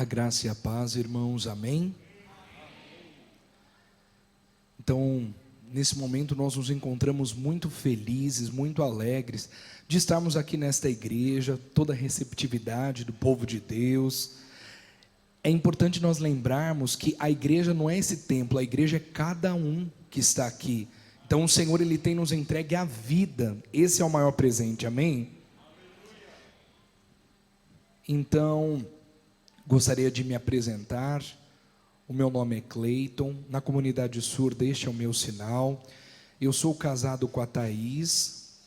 A graça e a paz, irmãos, amém? Então, nesse momento nós nos encontramos muito felizes, muito alegres de estarmos aqui nesta igreja, toda a receptividade do povo de Deus. É importante nós lembrarmos que a igreja não é esse templo, a igreja é cada um que está aqui. Então o Senhor, Ele tem nos entregue a vida, esse é o maior presente, amém? Então, gostaria de me apresentar. O meu nome é Cleiton, na comunidade surda este é o meu sinal. Eu sou casado com a Thaís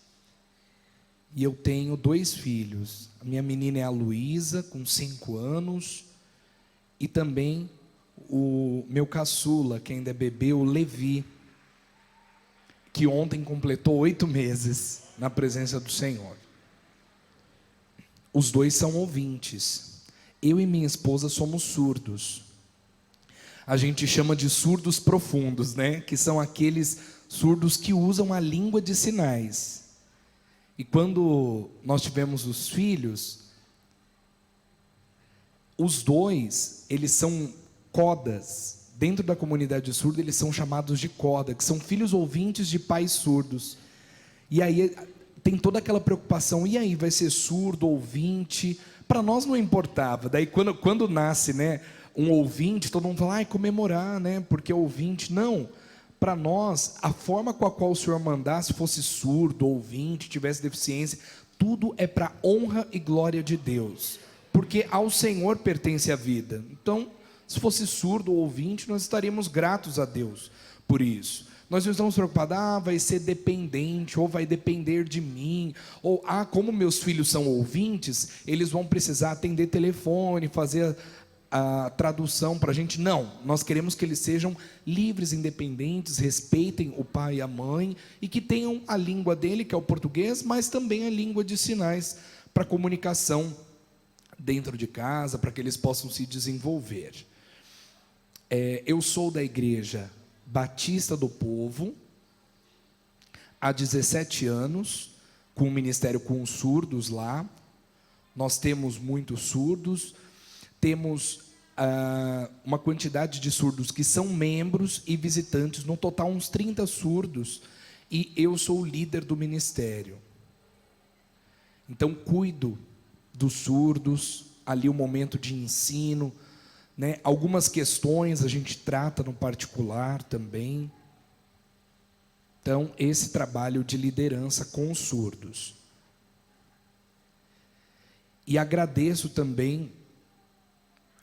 e eu tenho 2 filhos. A minha menina é a Luísa, com 5 anos, e também o meu caçula, que ainda é bebê, o Levi, que ontem completou 8 meses na presença do Senhor. Os 2 são ouvintes. Eu e minha esposa somos surdos. A gente chama de surdos profundos, né? Que são aqueles surdos que usam a língua de sinais. E quando nós tivemos os filhos, os 2, eles são codas. Dentro da comunidade surda, eles são chamados de coda, que são filhos ouvintes de pais surdos. E aí tem toda aquela preocupação, e aí, vai ser surdo, ouvinte? Para nós não importava. Daí quando nasce, né, um ouvinte, todo mundo fala, comemorar, né, porque é ouvinte. Não, para nós, a forma com a qual o Senhor mandasse, fosse surdo, ouvinte, tivesse deficiência, tudo é para honra e glória de Deus, porque ao Senhor pertence a vida. Então, se fosse surdo ou ouvinte, nós estaríamos gratos a Deus por isso. Nós não estamos preocupados, vai ser dependente, ou vai depender de mim, ou, como meus filhos são ouvintes, eles vão precisar atender telefone, fazer a tradução para a gente. Não, nós queremos que eles sejam livres, independentes, respeitem o pai e a mãe, e que tenham a língua dele, que é o português, mas também a língua de sinais, para comunicação dentro de casa, para que eles possam se desenvolver. Eu sou da Igreja Batista do Povo, há 17 anos, com o ministério com os surdos lá. Nós temos muitos surdos, temos uma quantidade de surdos que são membros e visitantes, no total uns 30 surdos, e eu sou o líder do ministério. Então cuido dos surdos, ali o momento de ensino, né? Algumas questões a gente trata no particular também. Então, esse trabalho de liderança com os surdos. E agradeço também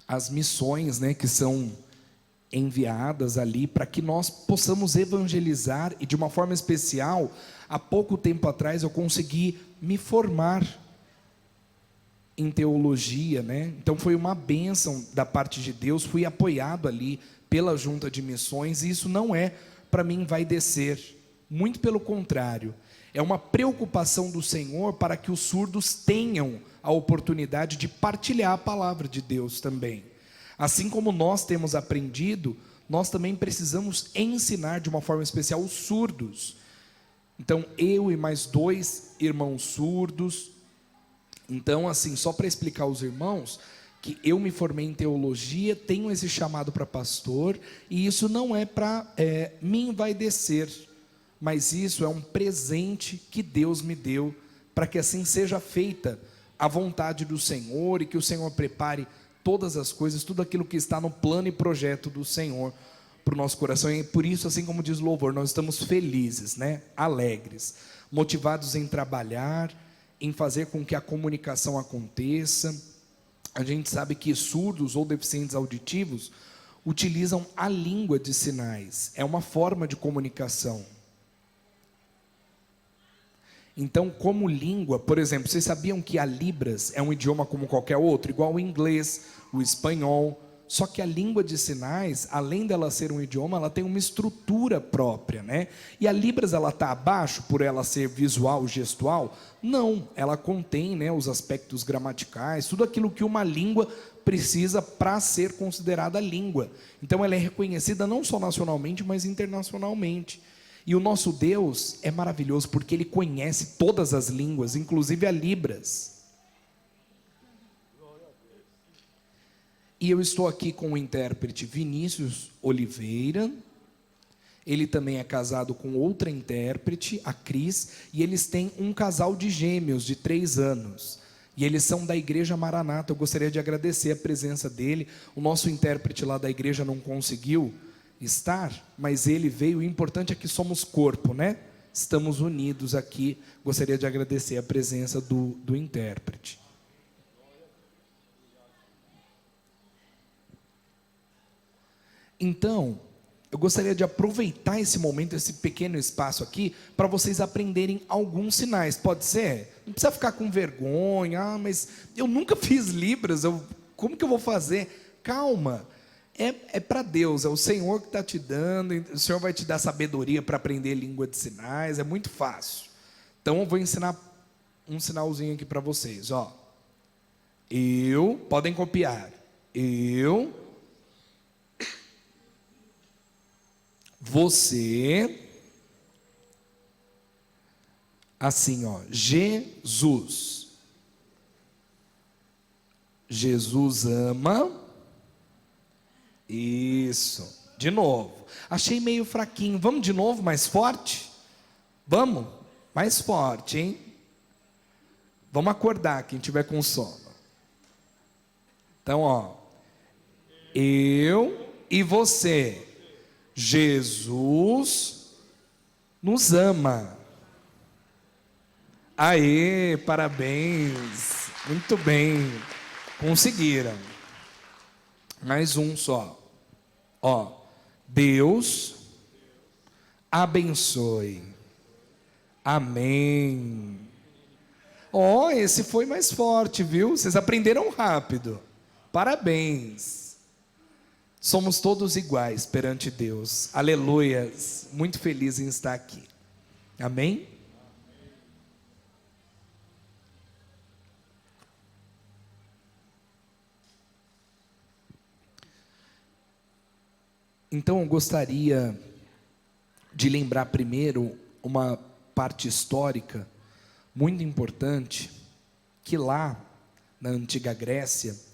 as missões, né, que são enviadas ali para que nós possamos evangelizar, e de uma forma especial, há pouco tempo atrás eu consegui me formar em teologia, né? Então foi uma bênção da parte de Deus, fui apoiado ali pela junta de missões, e isso não é para mim envaidecer, muito pelo contrário, é uma preocupação do Senhor para que os surdos tenham a oportunidade de partilhar a palavra de Deus também. Assim como nós temos aprendido, nós também precisamos ensinar de uma forma especial os surdos. Então eu e mais 2 irmãos surdos. Então, assim, só para explicar aos irmãos, que eu me formei em teologia, tenho esse chamado para pastor, e isso não é para me envaidecer, mas isso é um presente que Deus me deu, para que assim seja feita a vontade do Senhor, e que o Senhor prepare todas as coisas, tudo aquilo que está no plano e projeto do Senhor para o nosso coração. E por isso, assim como diz o louvor, nós estamos felizes, né? Alegres, motivados em trabalhar, em fazer com que a comunicação aconteça. A gente sabe que surdos ou deficientes auditivos utilizam a língua de sinais, é uma forma de comunicação. Então, como língua, por exemplo, vocês sabiam que a Libras é um idioma como qualquer outro, igual o inglês, o espanhol, só que a língua de sinais, além dela ser um idioma, ela tem uma estrutura própria, né? E a Libras, ela está abaixo por ela ser visual, gestual? Não, ela contém, né, os aspectos gramaticais, tudo aquilo que uma língua precisa para ser considerada língua. Então ela é reconhecida não só nacionalmente, mas internacionalmente. E o nosso Deus é maravilhoso, porque Ele conhece todas as línguas, inclusive a Libras. E eu estou aqui com o intérprete Vinícius Oliveira. Ele também é casado com outra intérprete, a Cris, e eles têm um casal de gêmeos de 3 anos. E eles são da Igreja Maranata. Eu gostaria de agradecer a presença dele. O nosso intérprete lá da igreja não conseguiu estar, mas ele veio. O importante é que somos corpo, né? Estamos unidos aqui. Gostaria de agradecer a presença do intérprete. Então, eu gostaria de aproveitar esse momento, esse pequeno espaço aqui, para vocês aprenderem alguns sinais. Pode ser? Não precisa ficar com vergonha. Ah, mas eu nunca fiz Libras, como que eu vou fazer? Calma, é para Deus, é o Senhor que está te dando, o Senhor vai te dar sabedoria para aprender língua de sinais, é muito fácil. Então eu vou ensinar um sinalzinho aqui para vocês, ó. Podem copiar. Você, assim, ó, Jesus. Jesus ama. Isso. De novo. Achei meio fraquinho. Vamos de novo, mais forte? Vamos? Mais forte, hein? Vamos acordar quem tiver com sono. Então, ó. Eu e você. Jesus nos ama. Aê, parabéns. Muito bem. Conseguiram. Mais um só. Ó, Deus abençoe. Amém. Ó, esse foi mais forte, viu? Vocês aprenderam rápido. Parabéns. Somos todos iguais perante Deus. Aleluias. Muito feliz em estar aqui. Amém? Então eu gostaria de lembrar primeiro uma parte histórica muito importante, que lá na antiga Grécia,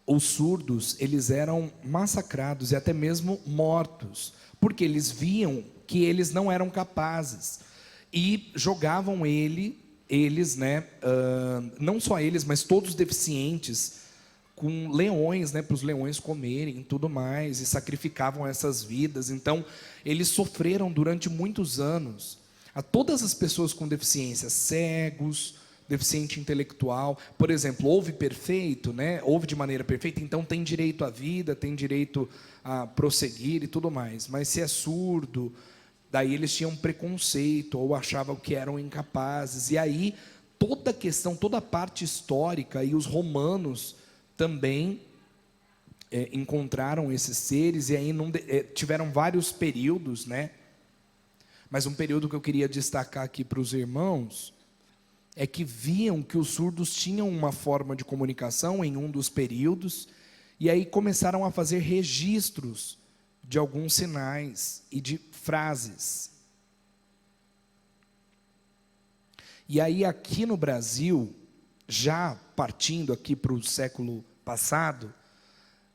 os surdos, eles eram massacrados e até mesmo mortos, porque eles viam que eles não eram capazes e jogavam eles, né, não só eles, mas todos os deficientes, com leões, né, para os leões comerem e tudo mais, e sacrificavam essas vidas. Então, eles sofreram durante muitos anos. A todas as pessoas com deficiência, cegos, deficiente intelectual, por exemplo, ouve perfeito, né? Ouve de maneira perfeita, então tem direito à vida, tem direito a prosseguir e tudo mais. Mas se é surdo, daí eles tinham preconceito ou achavam que eram incapazes. E aí toda a questão, toda a parte histórica, e os romanos também encontraram esses seres, e aí tiveram vários períodos, né? Mas um período que eu queria destacar aqui para os irmãos é que viam que os surdos tinham uma forma de comunicação em um dos períodos, e aí começaram a fazer registros de alguns sinais e de frases. E aí aqui no Brasil, já partindo aqui para o século passado,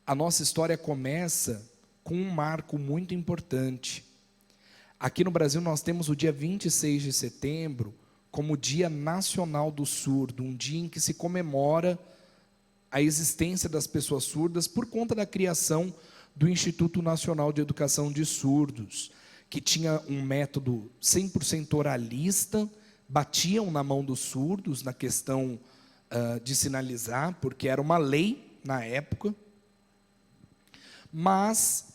a nossa história começa com um marco muito importante. Aqui no Brasil nós temos o dia 26 de setembro, como Dia Nacional do Surdo, um dia em que se comemora a existência das pessoas surdas por conta da criação do Instituto Nacional de Educação de Surdos, que tinha um método 100% oralista, batiam na mão dos surdos na questão de sinalizar, porque era uma lei na época, mas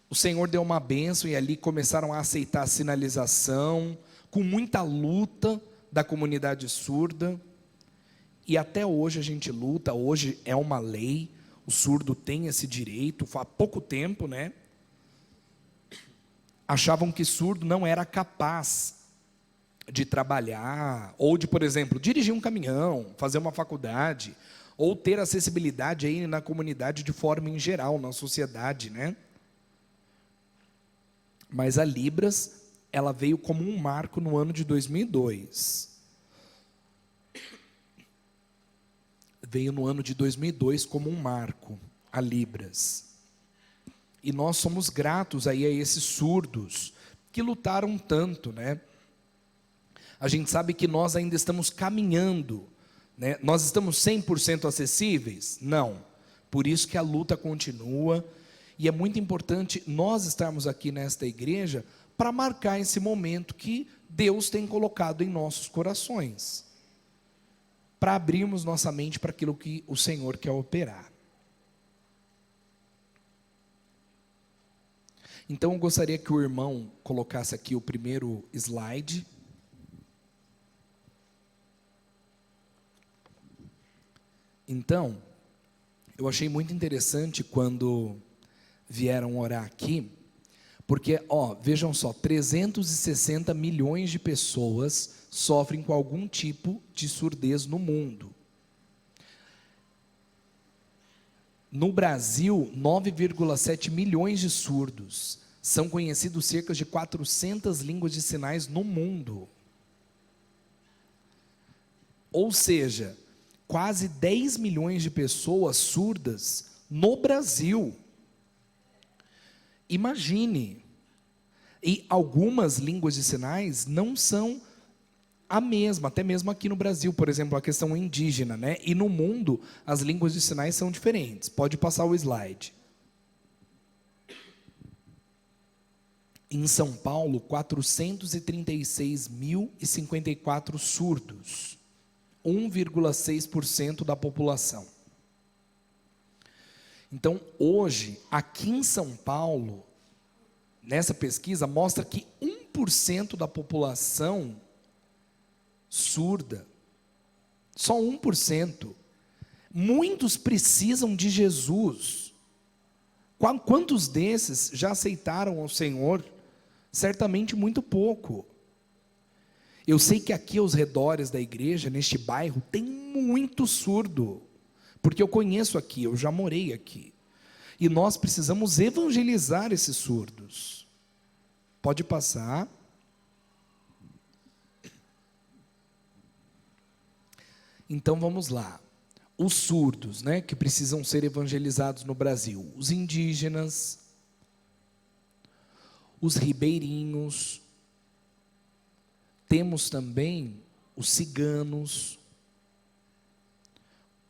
o Senhor deu uma bênção e ali começaram a aceitar a sinalização, com muita luta da comunidade surda, e até hoje a gente luta. Hoje é uma lei, o surdo tem esse direito. Há pouco tempo, né, achavam que surdo não era capaz de trabalhar, ou de, por exemplo, dirigir um caminhão, fazer uma faculdade, ou ter acessibilidade aí na comunidade de forma em geral, na sociedade, né? Mas a Libras, ela veio como um marco no ano de 2002. veio no ano de 2002 como um marco, a Libras. E nós somos gratos aí a esses surdos que lutaram tanto, né? A gente sabe que nós ainda estamos caminhando, né? Nós estamos 100% acessíveis? Não. Por isso que a luta continua, e é muito importante nós estarmos aqui nesta igreja para marcar esse momento que Deus tem colocado em nossos corações, para abrirmos nossa mente para aquilo que o Senhor quer operar. Então eu gostaria que o irmão colocasse aqui o primeiro slide. Então, eu achei muito interessante quando vieram orar aqui, porque, vejam só, 360 milhões de pessoas sofrem com algum tipo de surdez no mundo. No Brasil, 9,7 milhões de surdos. São conhecidos cerca de 400 línguas de sinais no mundo. Ou seja, quase 10 milhões de pessoas surdas no Brasil. Imagine. E algumas línguas de sinais não são a mesma, até mesmo aqui no Brasil, por exemplo, a questão indígena, né? E no mundo, as línguas de sinais são diferentes. Pode passar o slide. Em São Paulo, 436.054 surdos, 1,6% da população. Então, hoje, aqui em São Paulo, nessa pesquisa, mostra que 1% da população surda, só 1%. Muitos precisam de Jesus. Quantos desses já aceitaram o Senhor? Certamente muito pouco. Eu sei que aqui aos redores da igreja, neste bairro, tem muito surdo, porque eu conheço aqui, eu já morei aqui, e nós precisamos evangelizar esses surdos. Pode passar. Então vamos lá. Os surdos, né, que precisam ser evangelizados no Brasil: os indígenas, os ribeirinhos, temos também os ciganos,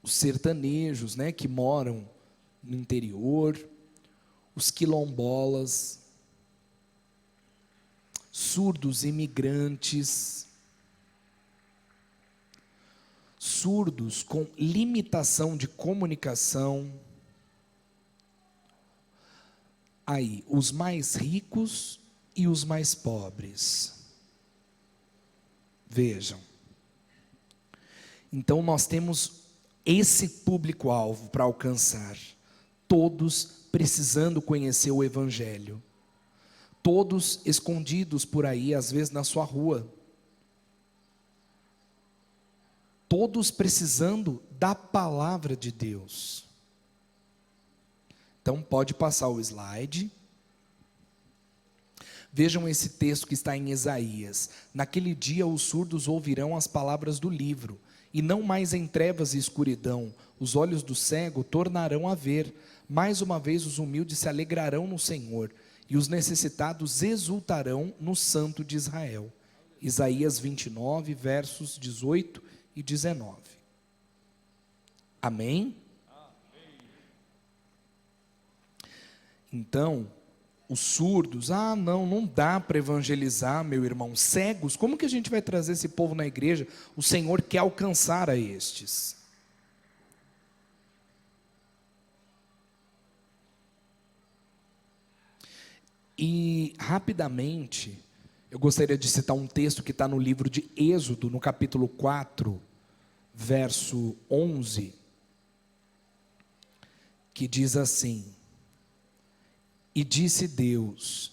os sertanejos, né, que moram no interior, os quilombolas, surdos imigrantes, surdos com limitação de comunicação. Aí, os mais ricos e os mais pobres. Vejam. Então, nós temos esse público-alvo para alcançar. Todos precisando conhecer o Evangelho. Todos escondidos por aí, às vezes na sua rua. Todos precisando da palavra de Deus. Então, pode passar o slide. Vejam esse texto que está em Isaías. Naquele dia os surdos ouvirão as palavras do livro, e não mais em trevas e escuridão. Os olhos do cego tornarão a ver. Mais uma vez os humildes se alegrarão no Senhor, e os necessitados exultarão no Santo de Israel. Isaías 29, versos 18 e 19. Amém? Então, os surdos, não dá para evangelizar, meu irmão. Cegos, como que a gente vai trazer esse povo na igreja? O Senhor quer alcançar a estes. E, rapidamente, eu gostaria de citar um texto que está no livro de Êxodo, no capítulo 4, verso 11, que diz assim: e disse Deus: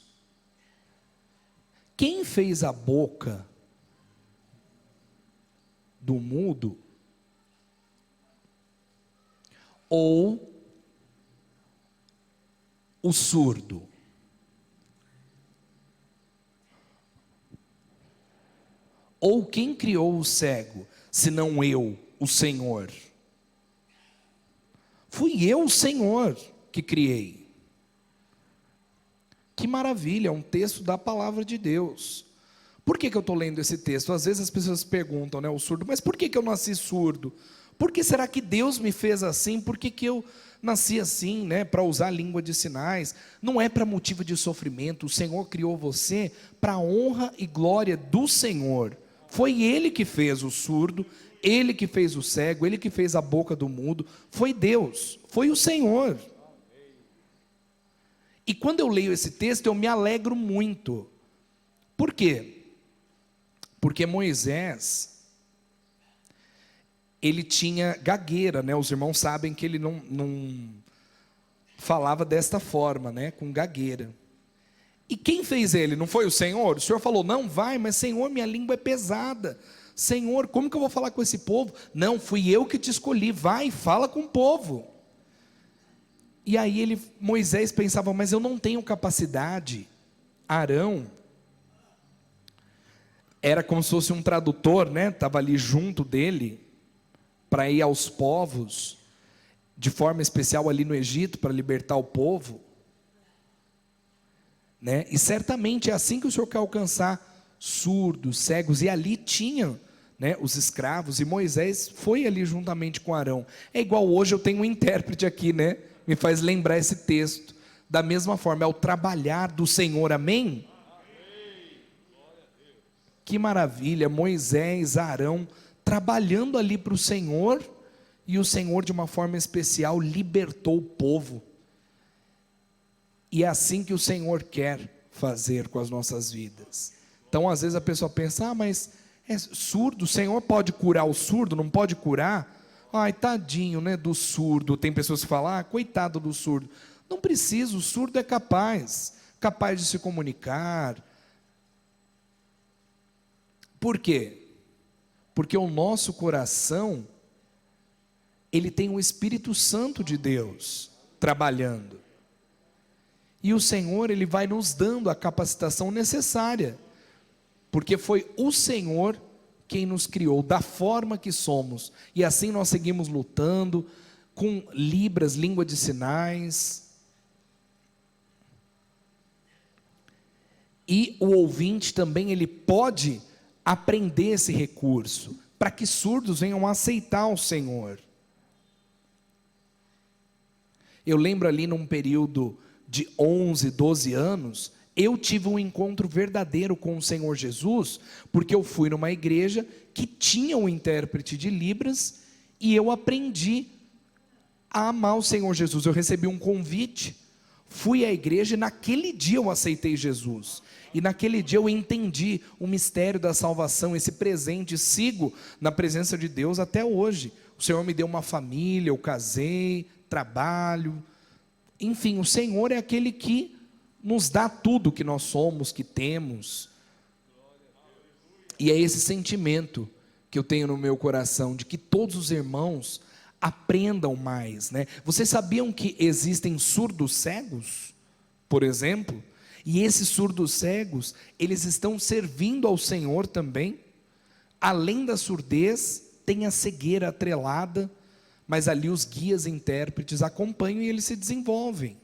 quem fez a boca do mudo, ou o surdo? Ou quem criou o cego, senão eu, o Senhor? Fui eu, o Senhor, que criei. Que maravilha, é um texto da palavra de Deus. Por que eu estou lendo esse texto? Às vezes as pessoas perguntam, né, o surdo, mas por que eu nasci surdo? Por que será que Deus me fez assim? Por que eu nasci assim, né, para usar a língua de sinais? Não é para motivo de sofrimento. O Senhor criou você para a honra e glória do Senhor. Foi Ele que fez o surdo, Ele que fez o cego, Ele que fez a boca do mudo. Foi Deus, foi o Senhor. E quando eu leio esse texto, eu me alegro muito. Por quê? Porque Moisés, ele tinha gagueira, né? Os irmãos sabem que ele não falava desta forma, né? Com gagueira. E quem fez ele? Não foi o Senhor? O Senhor falou, não, vai, mas Senhor, minha língua é pesada. Senhor, como que eu vou falar com esse povo? Não, fui eu que te escolhi, vai, fala com o povo. E aí Moisés pensava, mas eu não tenho capacidade. Arão era como se fosse um tradutor, né? Estava ali junto dele, para ir aos povos, de forma especial ali no Egito, para libertar o povo, né? E certamente é assim que o Senhor quer alcançar surdos, cegos, e ali tinham, né, os escravos, e Moisés foi ali juntamente com Arão. É igual hoje eu tenho um intérprete aqui, né? Me faz lembrar esse texto. Da mesma forma, é o trabalhar do Senhor, amém? Que maravilha, Moisés, Arão, trabalhando ali para o Senhor, e o Senhor de uma forma especial libertou o povo. E é assim que o Senhor quer fazer com as nossas vidas. Então às vezes a pessoa pensa, mas é surdo, o Senhor pode curar o surdo, não pode curar? Ai, tadinho, né, do surdo. Tem pessoas que falam, coitado do surdo. Não precisa, o surdo é capaz de se comunicar. Por quê? Porque o nosso coração, ele tem o Espírito Santo de Deus trabalhando. E o Senhor, Ele vai nos dando a capacitação necessária, porque foi o Senhor quem nos criou da forma que somos, e assim nós seguimos lutando, com libras, língua de sinais. E o ouvinte também, ele pode aprender esse recurso, para que surdos venham aceitar o Senhor. Eu lembro ali num período de 11, 12 anos, eu tive um encontro verdadeiro com o Senhor Jesus, porque eu fui numa igreja que tinha um intérprete de Libras, e eu aprendi a amar o Senhor Jesus. Eu recebi um convite, fui à igreja, e naquele dia eu aceitei Jesus, e naquele dia eu entendi o mistério da salvação, esse presente, sigo na presença de Deus até hoje. O Senhor me deu uma família, eu casei, trabalho, enfim, o Senhor é aquele que nos dá tudo que nós somos, que temos. E é esse sentimento que eu tenho no meu coração, de que todos os irmãos aprendam mais, né? Vocês sabiam que existem surdos cegos, por exemplo? E esses surdos cegos, eles estão servindo ao Senhor também. Além da surdez, tem a cegueira atrelada, mas ali os guias e intérpretes acompanham e eles se desenvolvem.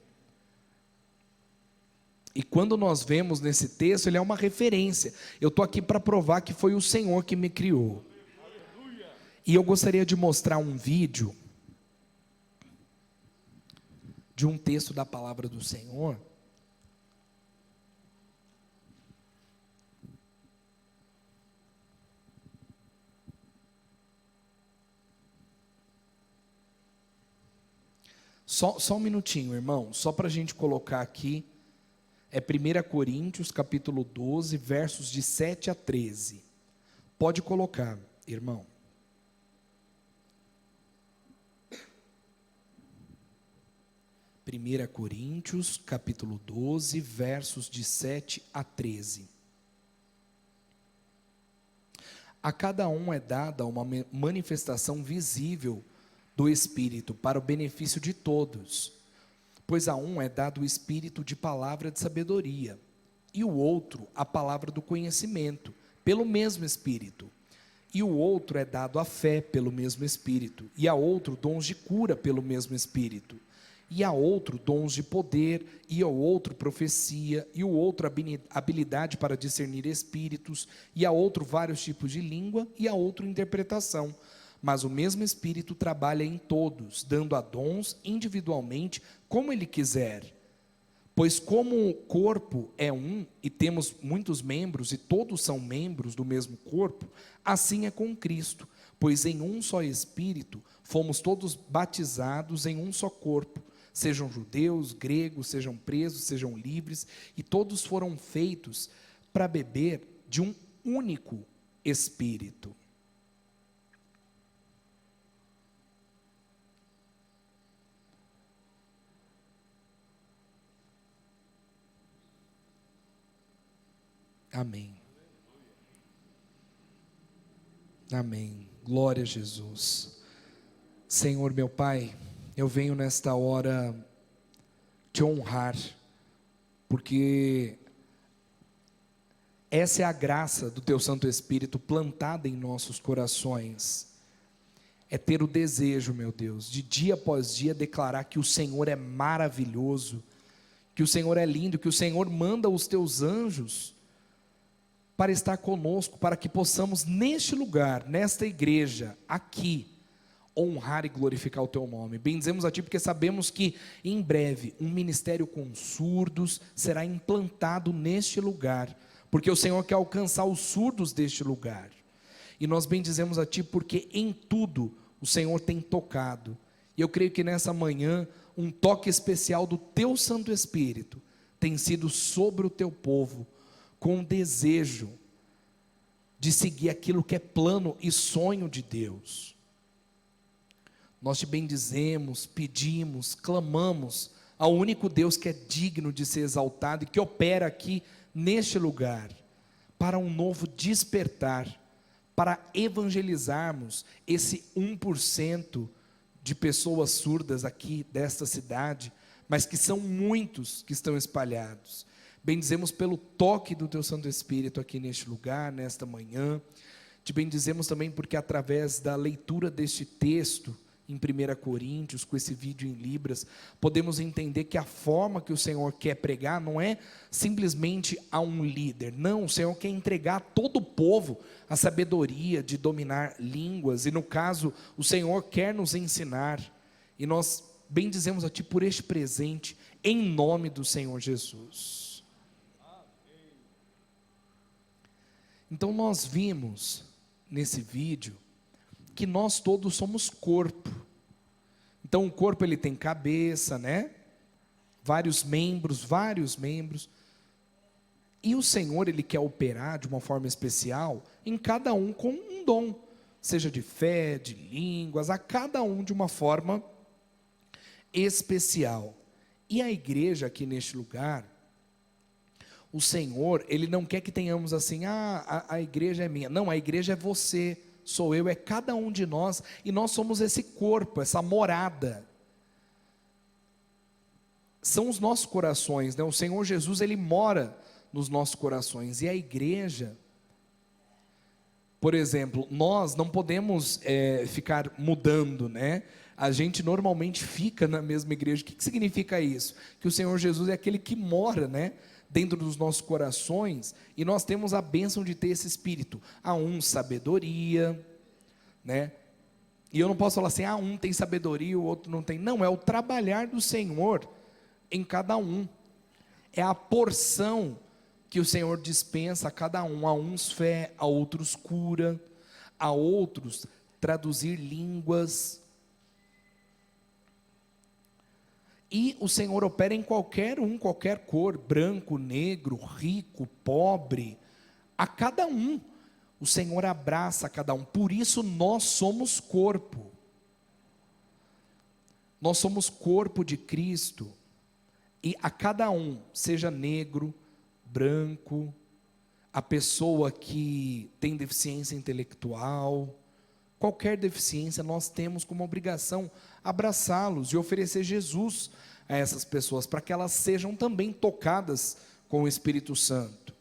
E quando nós vemos nesse texto, ele é uma referência. Eu estou aqui para provar que foi o Senhor que me criou. E eu gostaria de mostrar um vídeo de um texto da palavra do Senhor. Só um minutinho, irmão, só para a gente colocar aqui. É 1 Coríntios, capítulo 12, versos de 7 a 13. Pode colocar, irmão. Primeira Coríntios, capítulo 12, versos de 7 a 13. A cada um é dada uma manifestação visível do Espírito, para o benefício de todos. Pois a um é dado o Espírito de palavra de sabedoria, e o outro a palavra do conhecimento, pelo mesmo Espírito. e o outro é dado a fé pelo mesmo Espírito, e a outro dons de cura pelo mesmo Espírito, e a outro dons de poder, e ao outro profecia, e o outro habilidade para discernir espíritos, e a outro vários tipos de língua, e a outro interpretação. Mas o mesmo Espírito trabalha em todos, dando a dons individualmente, como Ele quiser. Pois como o corpo é um, e temos muitos membros, e todos são membros do mesmo corpo, assim é com Cristo. Pois em um só Espírito, fomos todos batizados em um só corpo, sejam judeus, gregos, sejam presos, sejam livres, e todos foram feitos para beber de um único Espírito. Amém. Amém. Glória a Jesus. Senhor meu Pai, eu venho nesta hora te honrar, porque essa é a graça do Teu Santo Espírito plantada em nossos corações. É ter o desejo, meu Deus, de dia após dia declarar que o Senhor é maravilhoso, que o Senhor é lindo, que o Senhor manda os Teus anjos para estar conosco, para que possamos neste lugar, nesta igreja, aqui, honrar e glorificar o Teu nome. Bendizemos a Ti porque sabemos que em breve um ministério com surdos será implantado neste lugar, porque o Senhor quer alcançar os surdos deste lugar. E nós bendizemos a Ti porque em tudo o Senhor tem tocado. E eu creio que nessa manhã um toque especial do Teu Santo Espírito tem sido sobre o Teu povo, com o desejo de seguir aquilo que é plano e sonho de Deus. Nós Te bendizemos, pedimos, clamamos ao único Deus que é digno de ser exaltado e que opera aqui neste lugar, para um novo despertar, para evangelizarmos esse 1% de pessoas surdas aqui desta cidade, mas que são muitos que estão espalhados. Bendizemos pelo toque do Teu Santo Espírito aqui neste lugar, nesta manhã. Te bendizemos também porque através da leitura deste texto em 1 Coríntios, com esse vídeo em Libras, podemos entender que a forma que o Senhor quer pregar não é simplesmente a um líder. Não, o Senhor quer entregar a todo o povo a sabedoria de dominar línguas. E no caso, o Senhor quer nos ensinar. E nós bendizemos a Ti por este presente, em nome do Senhor Jesus. Então nós vimos nesse vídeo que nós todos somos corpo. Então o corpo ele tem cabeça, né? Vários membros. E o Senhor ele quer operar de uma forma especial em cada um com um dom, seja de fé, de línguas, a cada um de uma forma especial. E a igreja aqui neste lugar, o Senhor, Ele não quer que tenhamos assim, a igreja é minha. Não, a igreja é você, sou eu, é cada um de nós, e nós somos esse corpo, essa morada. São os nossos corações, né? O Senhor Jesus, Ele mora nos nossos corações, e a igreja, por exemplo, nós não podemos ficar mudando, né? A gente normalmente fica na mesma igreja. O que significa isso? Que o Senhor Jesus é aquele que mora, né, dentro dos nossos corações, e nós temos a bênção de ter esse Espírito. A um sabedoria, né? E eu não posso falar assim, um tem sabedoria, o outro não tem. Não, é o trabalhar do Senhor em cada um. É a porção que o Senhor dispensa a cada um. A uns fé, a outros cura, a outros traduzir línguas. E o Senhor opera em qualquer cor, branco, negro, rico, pobre, a cada um. O Senhor abraça a cada um, por isso nós somos corpo. Nós somos corpo de Cristo, e a cada um, seja negro, branco, a pessoa que tem deficiência intelectual, qualquer deficiência, nós temos como obrigação abraçá-los e oferecer Jesus a essas pessoas, para que elas sejam também tocadas com o Espírito Santo.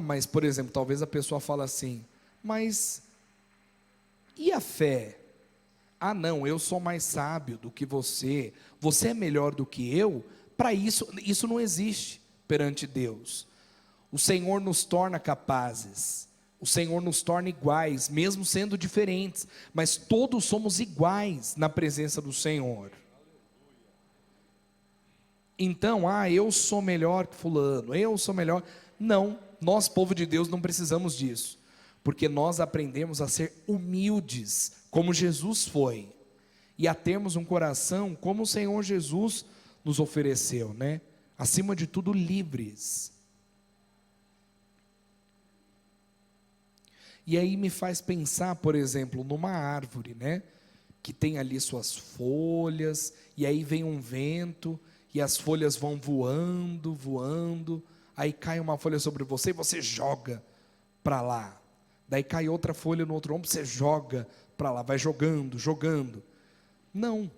Mas por exemplo, talvez a pessoa fale assim, Mas e a fé? Ah, não, eu sou mais sábio do que você é melhor do que eu. Para isso não existe perante Deus. O Senhor nos torna capazes, o Senhor nos torna iguais, mesmo sendo diferentes, mas todos somos iguais na presença do Senhor. Então, eu sou melhor que fulano, eu sou melhor. Não, nós, povo de Deus, não precisamos disso, porque nós aprendemos a ser humildes, como Jesus foi, e a termos um coração como o Senhor Jesus nos ofereceu, né? Acima de tudo, livres. E aí me faz pensar, por exemplo, numa árvore, né? Que tem ali suas folhas, e aí vem um vento, e as folhas vão voando, voando, aí cai uma folha sobre você e você joga para lá. Daí cai outra folha no outro ombro, você joga para lá, vai jogando, jogando. Não.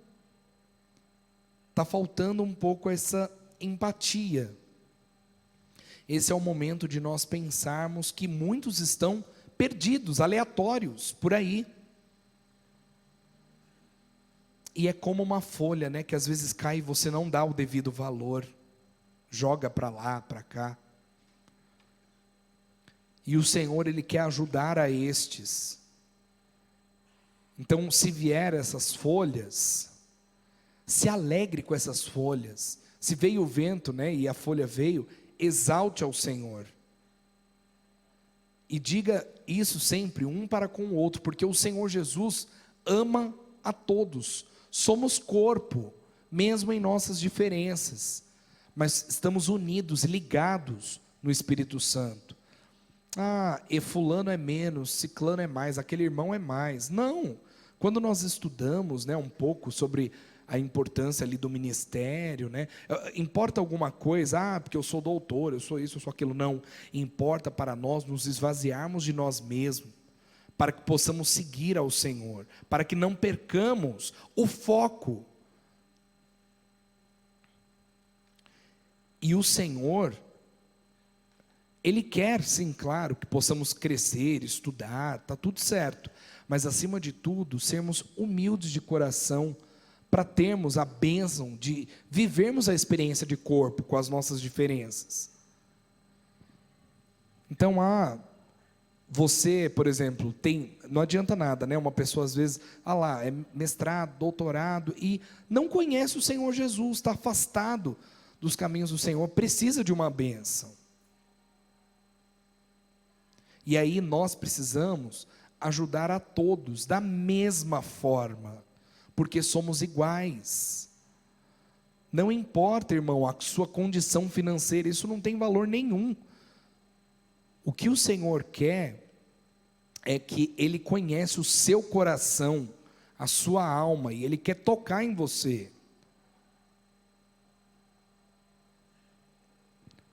Está faltando um pouco essa empatia. Esse é o momento de nós pensarmos que muitos estão perdidos, aleatórios, por aí. E é como uma folha, né, que às vezes cai e você não dá o devido valor, joga para lá, para cá. E o Senhor, Ele quer ajudar a estes. Então, se vier essas folhas, se alegre com essas folhas. Se veio o vento, né, e a folha veio, exalte ao Senhor. E diga isso sempre, um para com o outro, porque o Senhor Jesus ama a todos. Somos corpo, mesmo em nossas diferenças, mas estamos unidos, ligados no Espírito Santo. E fulano é menos, ciclano é mais, aquele irmão é mais. Não, quando nós estudamos, né, um pouco sobre a importância ali do ministério, né, importa alguma coisa, porque eu sou doutor, eu sou isso, eu sou aquilo. Não, importa para nós nos esvaziarmos de nós mesmos, para que possamos seguir ao Senhor, para que não percamos o foco. E o Senhor, Ele quer, sim, claro, que possamos crescer, estudar, está tudo certo, mas acima de tudo, sermos humildes de coração, para termos a bênção de vivermos a experiência de corpo com as nossas diferenças. Então, você, por exemplo, não adianta nada, né? Uma pessoa às vezes, é mestrado, doutorado, e não conhece o Senhor Jesus, está afastado dos caminhos do Senhor, precisa de uma bênção. E aí nós precisamos ajudar a todos da mesma forma, porque somos iguais. Não importa, irmão, a sua condição financeira, isso não tem valor nenhum. O que o Senhor quer é que Ele conhece o seu coração, a sua alma, e Ele quer tocar em você.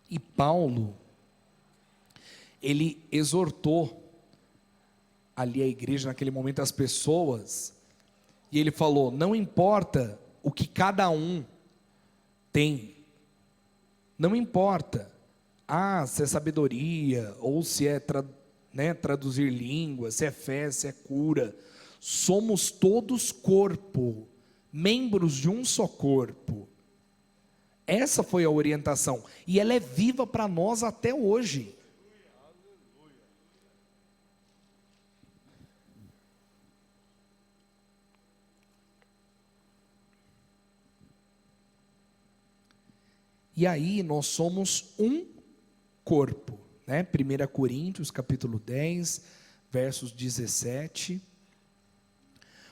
E Paulo, ele exortou ali a igreja, naquele momento, as pessoas, e ele falou: não importa o que cada um tem, não importa, se é sabedoria, ou se é traduzir línguas, se é fé, se é cura, somos todos corpo, membros de um só corpo. Essa foi a orientação, e ela é viva para nós até hoje. E aí nós somos um corpo, né? 1 Coríntios capítulo 10, versos 17,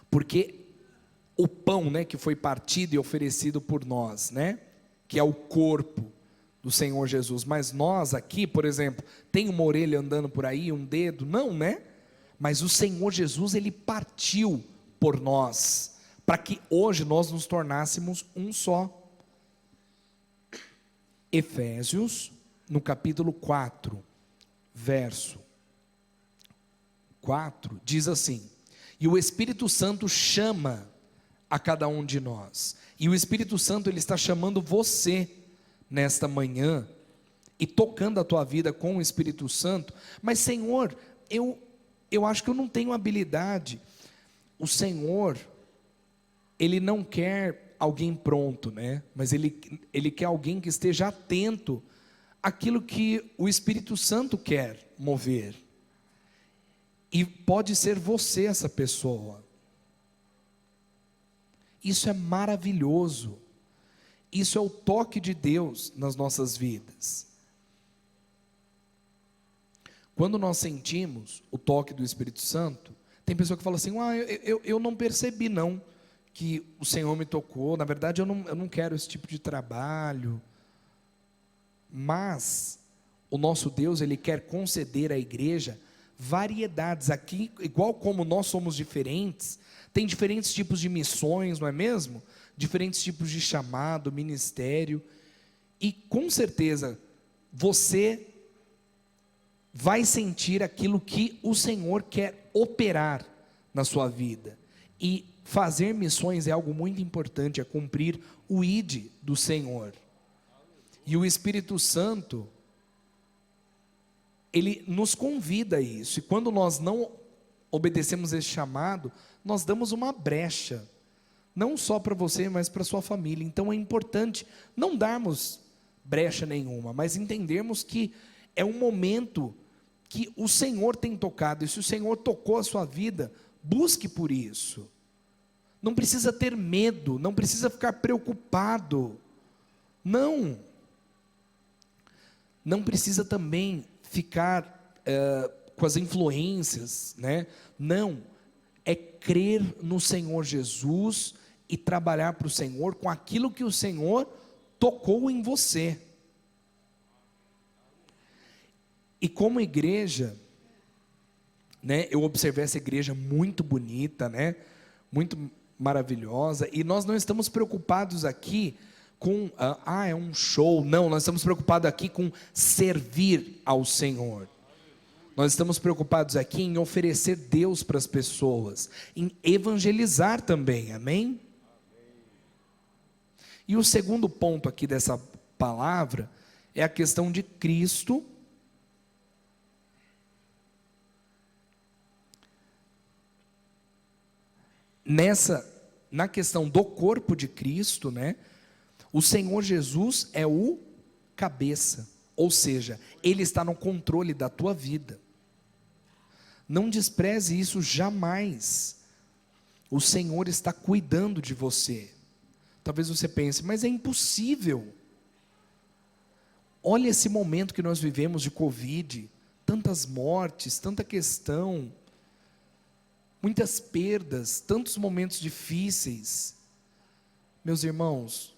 porque o pão, né, que foi partido e oferecido por nós, né, que é o corpo do Senhor Jesus, mas nós aqui, por exemplo, tem uma orelha andando por aí, um dedo, não, né, mas o Senhor Jesus, Ele partiu por nós, para que hoje nós nos tornássemos um só. Efésios, no capítulo 4, verso 4, diz assim: e o Espírito Santo chama a cada um de nós, e o Espírito Santo, ele está chamando você nesta manhã, e tocando a tua vida com o Espírito Santo. Mas Senhor, eu eu acho que eu não tenho habilidade. O Senhor, Ele não quer alguém pronto, né? Mas Ele quer alguém que esteja atento àquilo que o Espírito Santo quer mover. E pode ser você essa pessoa. Isso é maravilhoso. Isso é o toque de Deus nas nossas vidas. Quando nós sentimos o toque do Espírito Santo, tem pessoa que fala assim: eu não percebi não, que o Senhor me tocou, na verdade eu não quero esse tipo de trabalho. Mas o nosso Deus, Ele quer conceder à igreja variedades. Aqui, igual como nós somos diferentes, tem diferentes tipos de missões, não é mesmo? Diferentes tipos de chamado, ministério, e com certeza você vai sentir aquilo que o Senhor quer operar na sua vida. E fazer missões é algo muito importante, é cumprir o ID do Senhor. E o Espírito Santo, Ele nos convida a isso, e quando nós não obedecemos esse chamado, nós damos uma brecha, não só para você, mas para sua família. Então é importante não darmos brecha nenhuma, mas entendermos que é um momento que o Senhor tem tocado, e se o Senhor tocou a sua vida, busque por isso. Não precisa ter medo, não precisa ficar preocupado, não precisa também ficar com as influências, né? Não, é crer no Senhor Jesus e trabalhar para o Senhor com aquilo que o Senhor tocou em você. E como igreja, né, eu observei essa igreja muito bonita, né, muito maravilhosa, e nós não estamos preocupados aqui com, é um show, não, nós estamos preocupados aqui com servir ao Senhor. Nós estamos preocupados aqui em oferecer Deus para as pessoas, em evangelizar também, amém? E o segundo ponto aqui dessa palavra é a questão de Cristo na questão do corpo de Cristo, né? O Senhor Jesus é o cabeça, ou seja, Ele está no controle da tua vida. Não despreze isso jamais. O Senhor está cuidando de você. Talvez você pense, mas é impossível. Olha esse momento que nós vivemos de Covid, tantas mortes, tanta questão, muitas perdas, tantos momentos difíceis. Meus irmãos,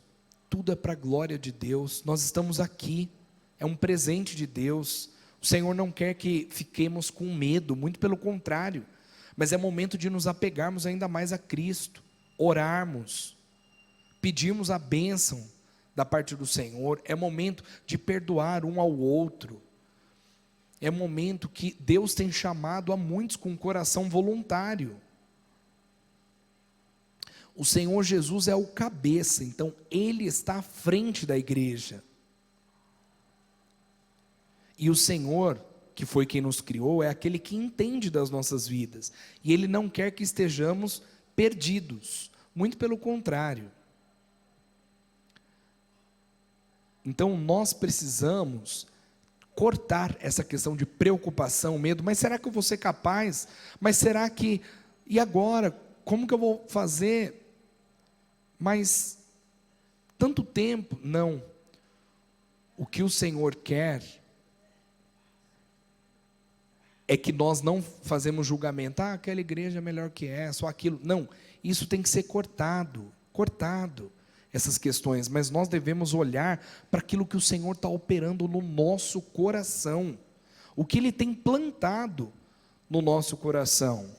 tudo é para a glória de Deus. Nós estamos aqui, é um presente de Deus. O Senhor não quer que fiquemos com medo, muito pelo contrário, mas é momento de nos apegarmos ainda mais a Cristo, orarmos, pedirmos a bênção da parte do Senhor. É momento de perdoar um ao outro. É momento que Deus tem chamado a muitos com coração voluntário. O Senhor Jesus é o cabeça, então Ele está à frente da igreja. E o Senhor, que foi quem nos criou, é aquele que entende das nossas vidas. E Ele não quer que estejamos perdidos, muito pelo contrário. Então nós precisamos cortar essa questão de preocupação, medo. Mas será que eu vou ser capaz? Mas será que, e agora? Como que eu vou fazer? Mas tanto tempo, não. O que o Senhor quer é que nós não fazemos julgamento, aquela igreja é melhor que essa, ou aquilo. Não, isso tem que ser cortado, essas questões, mas nós devemos olhar para aquilo que o Senhor está operando no nosso coração, o que Ele tem plantado no nosso coração,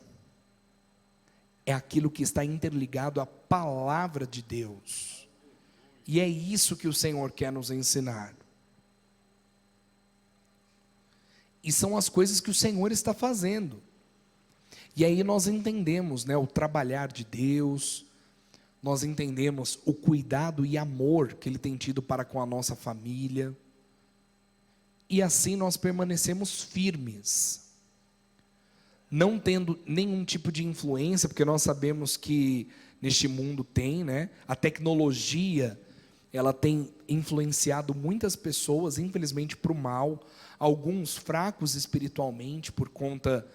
é aquilo que está interligado à palavra de Deus, e é isso que o Senhor quer nos ensinar, e são as coisas que o Senhor está fazendo, e aí nós entendemos, né, o trabalhar de Deus, nós entendemos o cuidado e amor que Ele tem tido para com a nossa família, e assim nós permanecemos firmes, não tendo nenhum tipo de influência, porque nós sabemos que neste mundo tem, né? A tecnologia, ela tem influenciado muitas pessoas, infelizmente, para o mal, alguns fracos espiritualmente por conta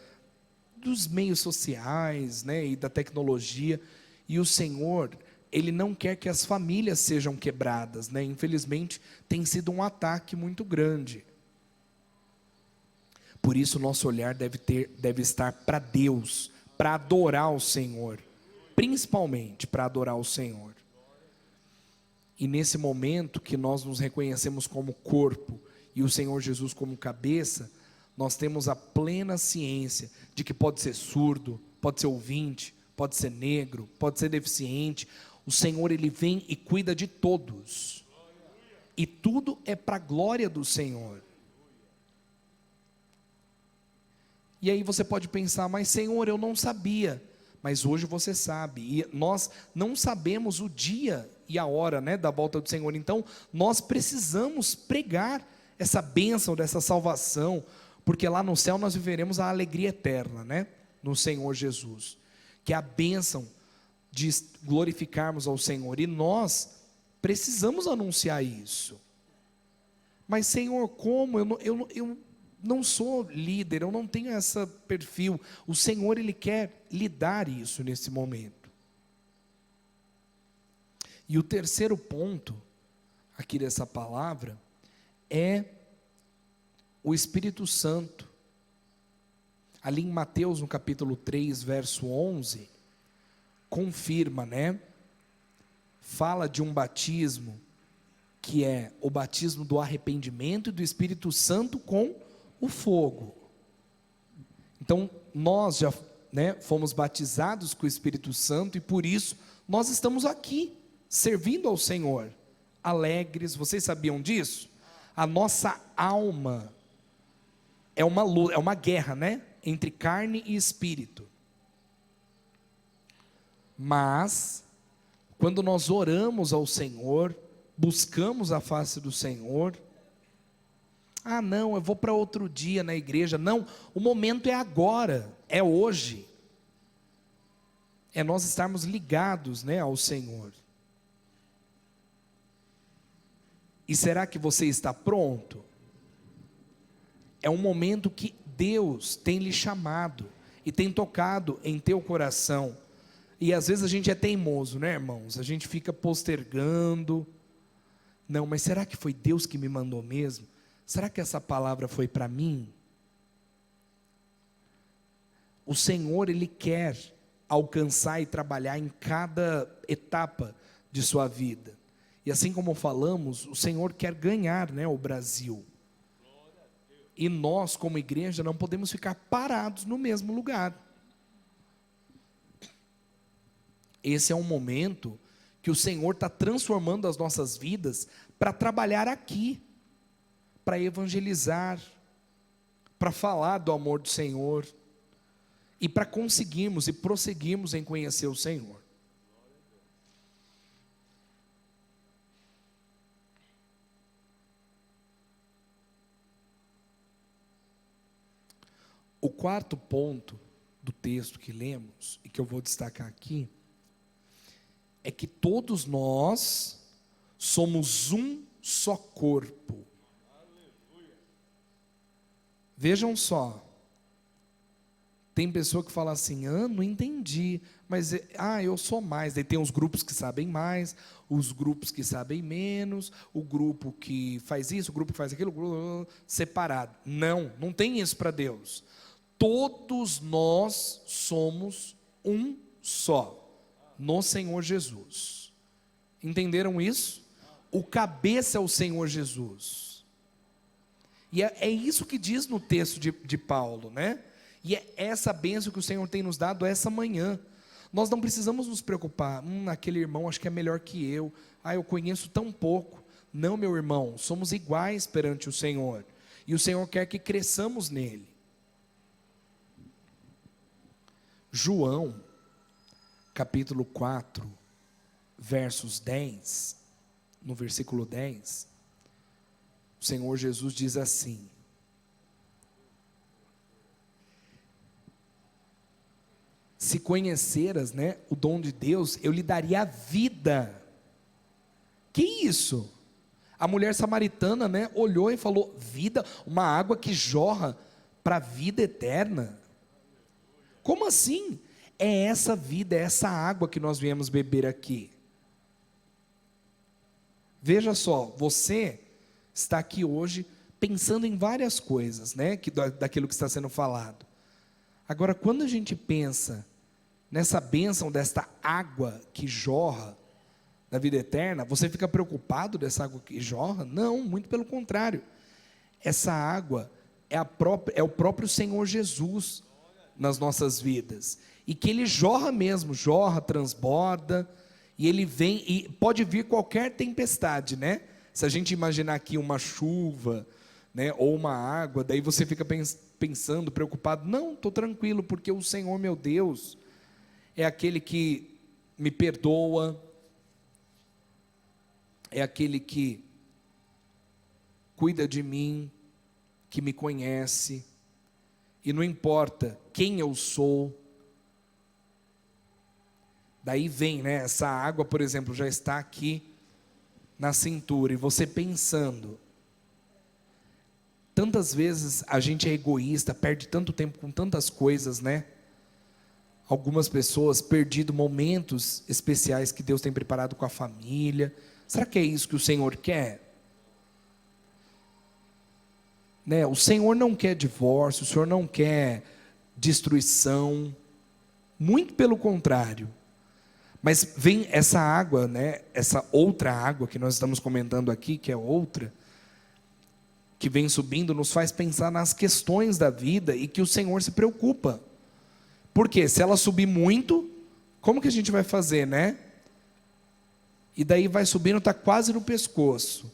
dos meios sociais, né, e da tecnologia, e o Senhor, Ele não quer que as famílias sejam quebradas, né? Infelizmente, tem sido um ataque muito grande. Por isso, nosso olhar deve estar para Deus, para adorar o Senhor, principalmente para adorar o Senhor. E nesse momento que nós nos reconhecemos como corpo e o Senhor Jesus como cabeça, nós temos a plena ciência de que pode ser surdo, pode ser ouvinte, pode ser negro, pode ser deficiente. O Senhor, Ele vem e cuida de todos. E tudo é para a glória do Senhor. E aí você pode pensar, mas Senhor, eu não sabia. Mas hoje você sabe. E nós não sabemos o dia e a hora, né, da volta do Senhor. Então, nós precisamos pregar essa bênção dessa salvação, porque lá no céu nós viveremos a alegria eterna, né, no Senhor Jesus, que é a bênção de glorificarmos ao Senhor, e nós precisamos anunciar isso. Mas Senhor, como? Eu não sou líder, eu não tenho esse perfil. O Senhor, Ele quer lhe dar isso nesse momento. E o terceiro ponto aqui dessa palavra é o Espírito Santo. Ali em Mateus, no capítulo 3, verso 11, confirma, né? Fala de um batismo, que é o batismo do arrependimento e do Espírito Santo com o fogo. Então, nós já, né, fomos batizados com o Espírito Santo, e por isso, nós estamos aqui, servindo ao Senhor, alegres. Vocês sabiam disso? A nossa alma é uma luta, é uma guerra, né, entre carne e espírito. Mas, quando nós oramos ao Senhor, buscamos a face do Senhor, ah não, eu vou para outro dia na igreja, não, o momento é agora, é hoje, é nós estarmos ligados, né, ao Senhor. E será que você está pronto? É um momento que Deus tem lhe chamado, e tem tocado em teu coração, e às vezes a gente é teimoso, né, irmãos? A gente fica postergando. Não, mas será que foi Deus que me mandou mesmo? Será que essa palavra foi para mim? O Senhor, Ele quer alcançar e trabalhar em cada etapa de sua vida. E assim como falamos, o Senhor quer ganhar, né, o Brasil. E nós, como igreja, não podemos ficar parados no mesmo lugar. Esse é um momento que o Senhor está transformando as nossas vidas para trabalhar aqui, para evangelizar, para falar do amor do Senhor, e para conseguirmos e prosseguirmos em conhecer o Senhor. O quarto ponto do texto que lemos, e que eu vou destacar aqui, é que todos nós somos um só corpo. Vejam só, tem pessoa que fala assim, não entendi, mas eu sou mais. Daí tem os grupos que sabem mais, os grupos que sabem menos, o grupo que faz isso, o grupo que faz aquilo, separado. Não tem isso para Deus. Todos nós somos um só, no Senhor Jesus. Entenderam isso? O cabeça é o Senhor Jesus. E é isso que diz no texto de Paulo, né? E é essa bênção que o Senhor tem nos dado essa manhã. Nós não precisamos nos preocupar, aquele irmão acho que é melhor que eu conheço tão pouco. Não, meu irmão, somos iguais perante o Senhor, e o Senhor quer que cresçamos nele. João, capítulo 4, versos 10, no versículo 10, o Senhor Jesus diz assim: se conheceras, né, o dom de Deus, eu lhe daria a vida. Que isso? A mulher samaritana, né, olhou e falou: vida, uma água que jorra para a vida eterna. Como assim? É essa vida, é essa água que nós viemos beber aqui. Veja só, você está aqui hoje pensando em várias coisas, né, daquilo que está sendo falado. Agora, quando a gente pensa nessa bênção desta água que jorra da vida eterna, você fica preocupado dessa água que jorra? Não, muito pelo contrário. Essa água é o próprio Senhor Jesus nas nossas vidas. E que Ele jorra mesmo, jorra, transborda, e Ele vem, e pode vir qualquer tempestade, né? Se a gente imaginar aqui uma chuva, né, ou uma água, daí você fica pensando, preocupado. Não, estou tranquilo, porque o Senhor meu Deus é aquele que me perdoa, é aquele que cuida de mim, que me conhece, e não importa quem eu sou. Daí vem, né, essa água, por exemplo, já está aqui na cintura, e você pensando, tantas vezes a gente é egoísta, perde tanto tempo com tantas coisas, né? Algumas pessoas perdido momentos especiais que Deus tem preparado com a família. Será que é isso que o Senhor quer? Né? O Senhor não quer divórcio, o Senhor não quer destruição, muito pelo contrário. Mas vem essa água, né? Essa outra água que nós estamos comentando aqui, que é outra, que vem subindo, nos faz pensar nas questões da vida e que o Senhor se preocupa. Porque se ela subir muito, como que a gente vai fazer, né? E daí vai subindo, está quase no pescoço.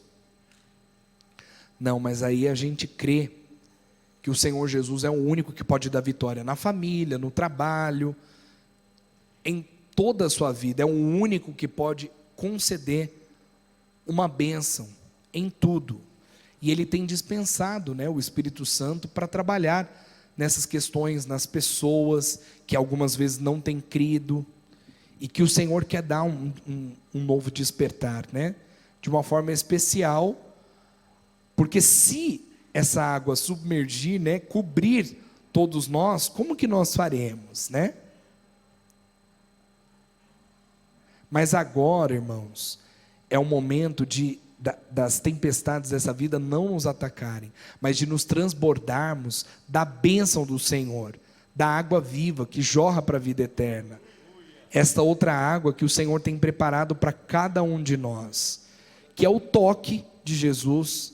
Não, mas aí a gente crê que o Senhor Jesus é o único que pode dar vitória na família, no trabalho, em toda a sua vida. É o único que pode conceder uma bênção em tudo. E Ele tem dispensado, né, o Espírito Santo para trabalhar nessas questões, nas pessoas que algumas vezes não têm crido, e que o Senhor quer dar um novo despertar, né, de uma forma especial, porque se essa água submergir, né, cobrir todos nós, como que nós faremos, né? Mas agora, irmãos, é o momento das tempestades dessa vida não nos atacarem, mas de nos transbordarmos da bênção do Senhor, da água viva que jorra para a vida eterna. Esta outra água que o Senhor tem preparado para cada um de nós, que é o toque de Jesus.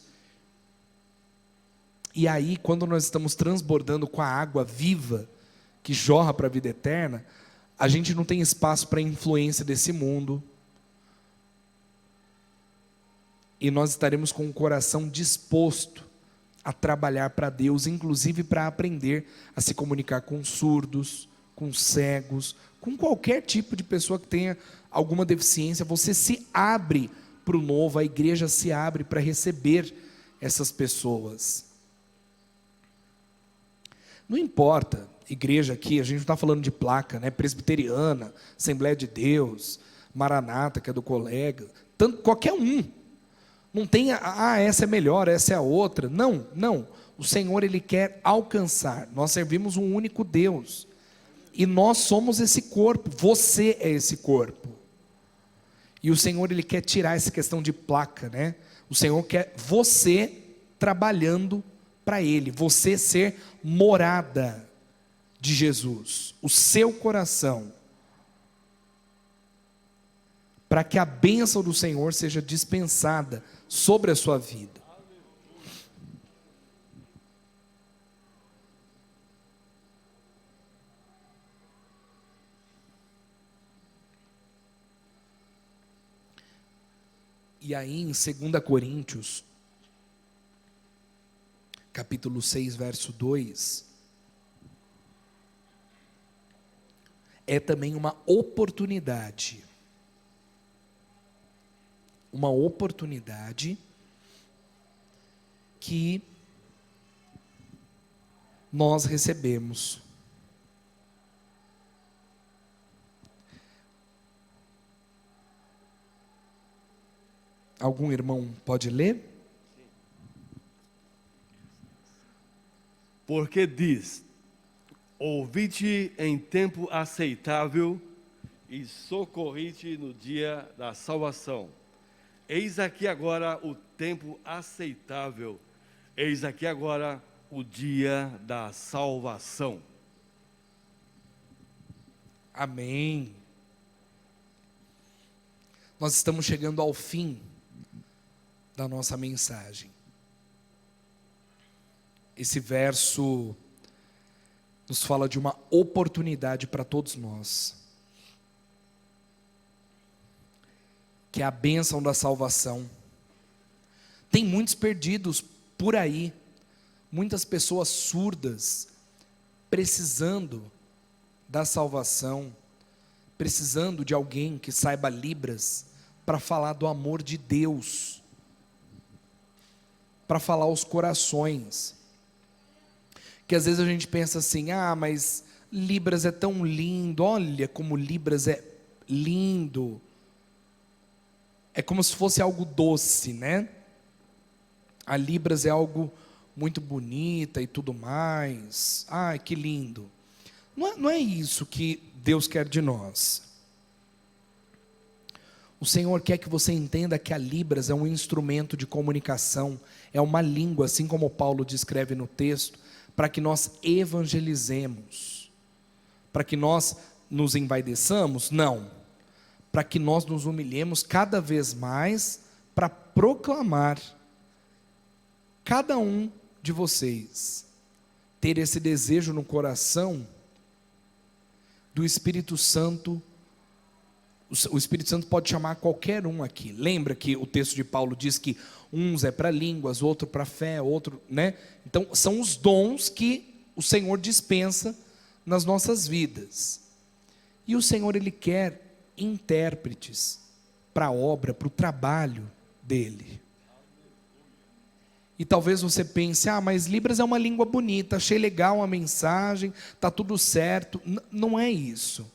E aí, quando nós estamos transbordando com a água viva que jorra para a vida eterna, a gente não tem espaço para a influência desse mundo. E nós estaremos com o coração disposto a trabalhar para Deus, inclusive para aprender a se comunicar com surdos, com cegos, com qualquer tipo de pessoa que tenha alguma deficiência. Você se abre para o novo, a igreja se abre para receber essas pessoas. Não importa, igreja aqui, a gente não está falando de placa, né? Presbiteriana, Assembleia de Deus, Maranata, que é do colega, qualquer um. Não tem, essa é melhor, essa é a outra. Não, não. O Senhor, Ele quer alcançar. Nós servimos um único Deus. E nós somos esse corpo. Você é esse corpo. E o Senhor, Ele quer tirar essa questão de placa, né? O Senhor quer você trabalhando para Ele. Você ser morada de Jesus. O seu coração. Para que a bênção do Senhor seja dispensada sobre a sua vida. E aí em 2 Coríntios, capítulo 6, verso 2, é também uma oportunidade. Uma oportunidade que nós recebemos. Algum irmão pode ler? Porque diz: ouvi-te em tempo aceitável e socorri-te no dia da salvação. Eis aqui agora o tempo aceitável, eis aqui agora o dia da salvação. Amém. Nós estamos chegando ao fim da nossa mensagem. Esse verso nos fala de uma oportunidade para todos nós, que é a bênção da salvação. Tem muitos perdidos por aí, muitas pessoas surdas, precisando da salvação, precisando de alguém que saiba Libras, para falar do amor de Deus, para falar aos corações. Que às vezes a gente pensa assim: mas Libras é tão lindo, olha como Libras é lindo. É como se fosse algo doce, né? A Libras é algo muito bonita e tudo mais. Ai, que lindo. Não é isso que Deus quer de nós. O Senhor quer que você entenda que a Libras é um instrumento de comunicação, é uma língua, assim como Paulo descreve no texto, para que nós evangelizemos. Para que nós nos envaideçamos? Não. Para que nós nos humilhemos cada vez mais para proclamar, cada um de vocês ter esse desejo no coração do Espírito Santo. O Espírito Santo pode chamar qualquer um aqui. Lembra que o texto de Paulo diz que uns é para línguas, outro para fé, outro, né? Então são os dons que o Senhor dispensa nas nossas vidas. E o Senhor, Ele quer intérpretes para a obra, para o trabalho dele. E talvez você pense: mas Libras é uma língua bonita, achei legal a mensagem, está tudo certo. Não é isso.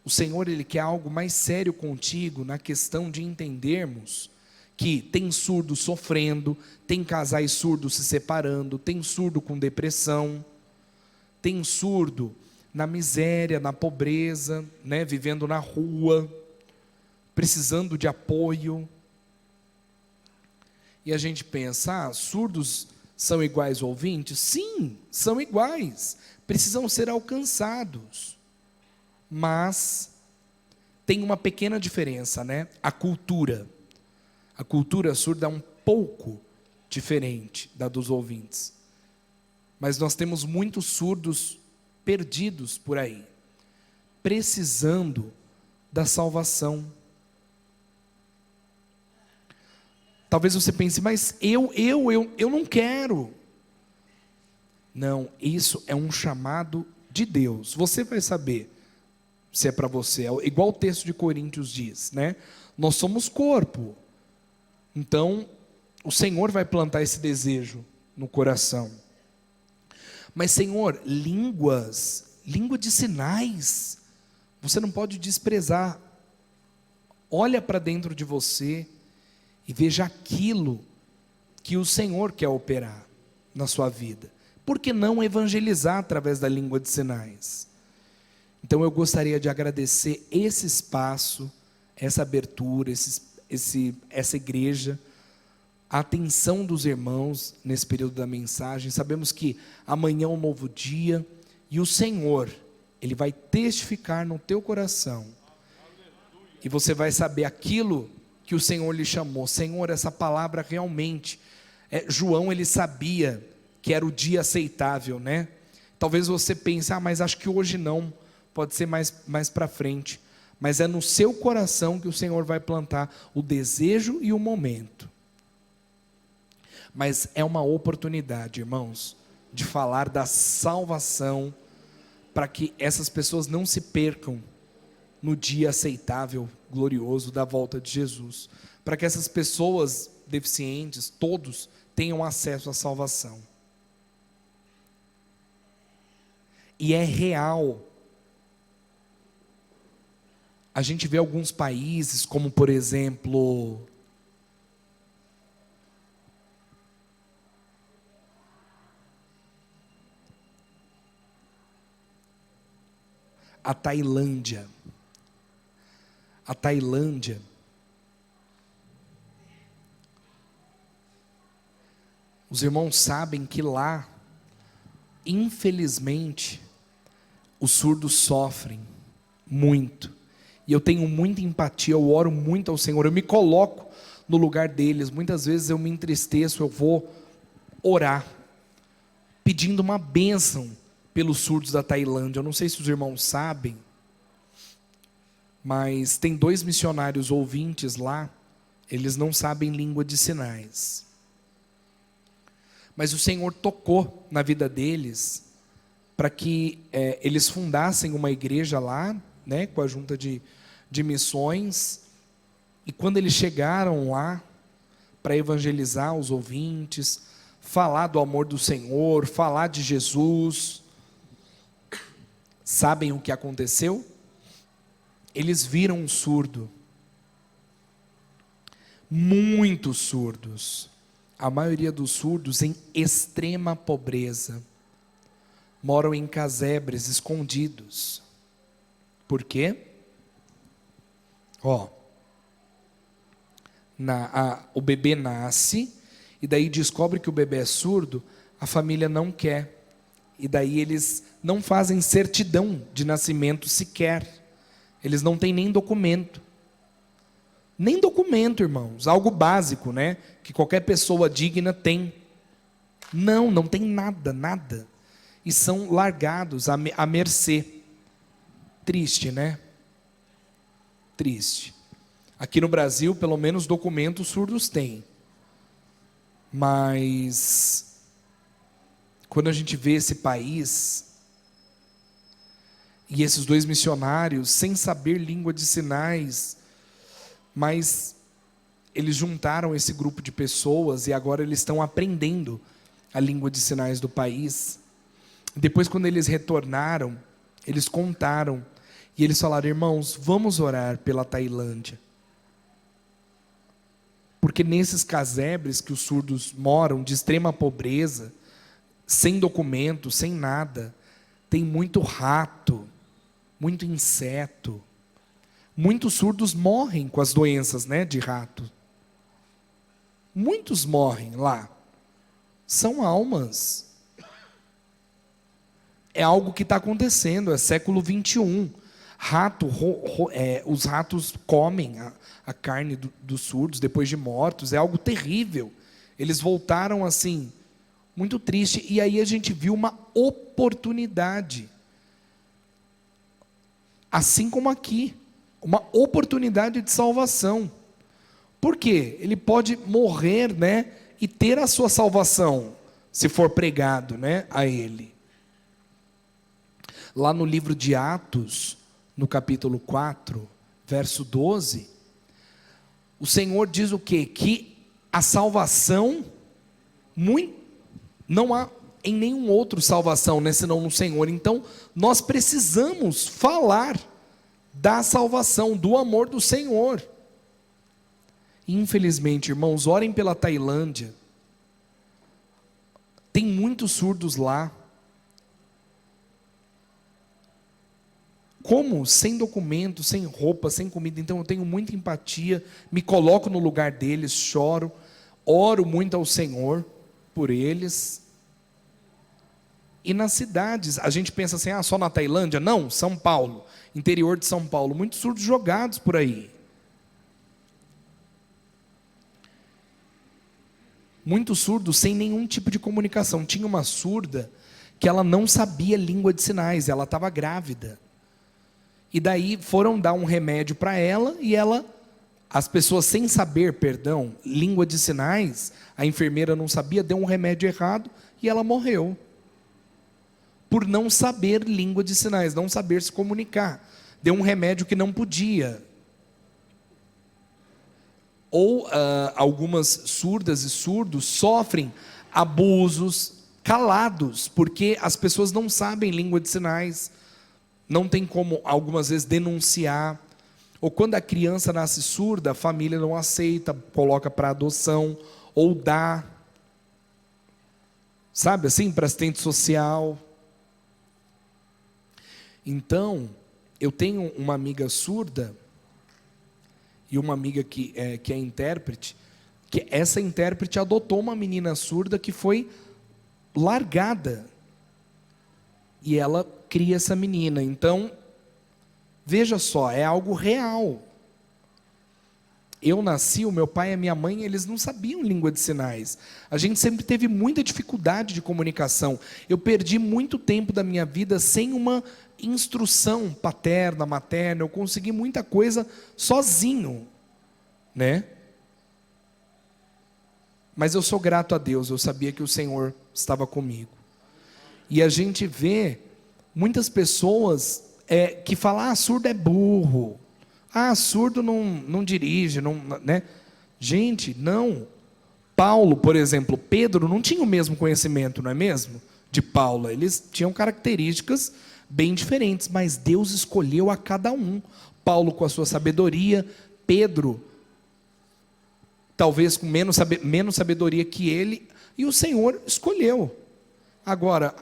O Senhor, Ele quer algo mais sério contigo, na questão de entendermos que tem surdo sofrendo, tem casais surdos se separando, tem surdo com depressão, tem surdo na miséria, na pobreza, né, vivendo na rua, precisando de apoio. E a gente pensa: surdos são iguais ouvintes? Sim, são iguais, precisam ser alcançados. Mas tem uma pequena diferença, né? A cultura surda é um pouco diferente da dos ouvintes. Mas nós temos muitos surdos perdidos por aí, precisando da salvação. Talvez você pense: mas eu não quero. Não, isso é um chamado de Deus. Você vai saber se é para você. É igual o texto de Coríntios diz, né? Nós somos corpo. Então, o Senhor vai plantar esse desejo no coração. Mas, Senhor, língua de sinais, você não pode desprezar. Olha para dentro de você e veja aquilo que o Senhor quer operar na sua vida. Por que não evangelizar através da língua de sinais? Então eu gostaria de agradecer esse espaço, essa abertura, essa igreja, a atenção dos irmãos nesse período da mensagem. Sabemos que amanhã é um novo dia e o Senhor, Ele vai testificar no teu coração. E você vai saber aquilo que o Senhor lhe chamou. Senhor, essa palavra realmente, João, ele sabia que era o dia aceitável, né? Talvez você pense: mas acho que hoje não, pode ser mais para frente. Mas é no seu coração que o Senhor vai plantar o desejo e o momento. Mas é uma oportunidade, irmãos, de falar da salvação, para que essas pessoas não se percam no dia aceitável, glorioso da volta de Jesus, para que essas pessoas deficientes, todos, tenham acesso à salvação. E é real. A gente vê alguns países, como por exemplo a Tailândia. A Tailândia os irmãos sabem que lá, infelizmente, os surdos sofrem muito. E eu tenho muita empatia, eu oro muito ao Senhor, eu me coloco no lugar deles. Muitas vezes eu me entristeço, eu vou orar, pedindo uma bênção pelos surdos da Tailândia. Eu não sei se os irmãos sabem, mas tem 2 missionários ouvintes lá, eles não sabem língua de sinais. Mas o Senhor tocou na vida deles, para que eles fundassem uma igreja lá, né, com a junta de missões. E quando eles chegaram lá, para evangelizar os ouvintes, falar do amor do Senhor, falar de Jesus, sabem o que aconteceu? Eles viram um surdo, muitos surdos, a maioria dos surdos em extrema pobreza, moram em casebres escondidos. Por quê? O bebê nasce, e daí descobre que o bebê é surdo, a família não quer, e daí eles não fazem certidão de nascimento sequer, eles não têm nem documento, irmãos, algo básico, né, que qualquer pessoa digna tem. Não tem nada, e são largados à mercê. Triste, né? Triste. Aqui no Brasil, pelo menos documentos surdos têm, mas quando a gente vê esse país, e esses 2 missionários, sem saber língua de sinais, mas eles juntaram esse grupo de pessoas, e agora eles estão aprendendo a língua de sinais do país. Depois, quando eles retornaram, eles contaram, e eles falaram: irmãos, vamos orar pela Tailândia, porque nesses casebres que os surdos moram, de extrema pobreza, sem documento, sem nada, tem muito rato, muito inseto. Muitos surdos morrem com as doenças, né, de rato. Muitos morrem lá. São almas. É algo que está acontecendo, é século 21. Os ratos comem a carne dos surdos depois de mortos, é algo terrível. Eles voltaram assim, muito triste, e aí a gente viu uma oportunidade, assim como aqui, uma oportunidade de salvação. Por quê? Ele pode morrer, né, e ter a sua salvação, se for pregado, né, a ele. Lá no livro de Atos, no capítulo 4, verso 12, o Senhor diz o quê? Que a salvação, não há em nenhum outro salvação, né, senão no Senhor. Então, nós precisamos falar da salvação, do amor do Senhor. Infelizmente, irmãos, orem pela Tailândia. Tem muitos surdos lá. Como? Sem documento, sem roupa, sem comida. Então eu tenho muita empatia, me coloco no lugar deles, choro, oro muito ao Senhor por eles. E nas cidades, a gente pensa assim, só na Tailândia? Não, São Paulo, interior de São Paulo, muitos surdos jogados por aí. Muitos surdos sem nenhum tipo de comunicação. Tinha uma surda que ela não sabia língua de sinais, ela estava grávida. E daí foram dar um remédio para ela, e as pessoas sem saber, língua de sinais, a enfermeira não sabia, deu um remédio errado, e ela morreu. Por não saber língua de sinais, não saber se comunicar. Deu um remédio que não podia. Ou algumas surdas e surdos sofrem abusos calados, porque as pessoas não sabem língua de sinais, não tem como, algumas vezes, denunciar. Ou quando a criança nasce surda, a família não aceita, coloca para adoção, ou dá, sabe assim, para assistente social. Então, eu tenho uma amiga surda e uma amiga que é intérprete, que essa intérprete adotou uma menina surda que foi largada. E ela cria essa menina. Então, veja só, é algo real. Eu nasci, o meu pai e a minha mãe, eles não sabiam língua de sinais. A gente sempre teve muita dificuldade de comunicação. Eu perdi muito tempo da minha vida sem uma instrução paterna, materna. Eu consegui muita coisa sozinho, né? Mas eu sou grato a Deus, eu sabia que o Senhor estava comigo. E a gente vê muitas pessoas que falam, surdo é burro. Surdo não dirige, né? Gente, não. Paulo, por exemplo, Pedro não tinha o mesmo conhecimento, não é mesmo? De Paulo. Eles tinham características bem diferentes, mas Deus escolheu a cada um. Paulo com a sua sabedoria, Pedro talvez com menos sabedoria que ele, e o Senhor escolheu. Agora,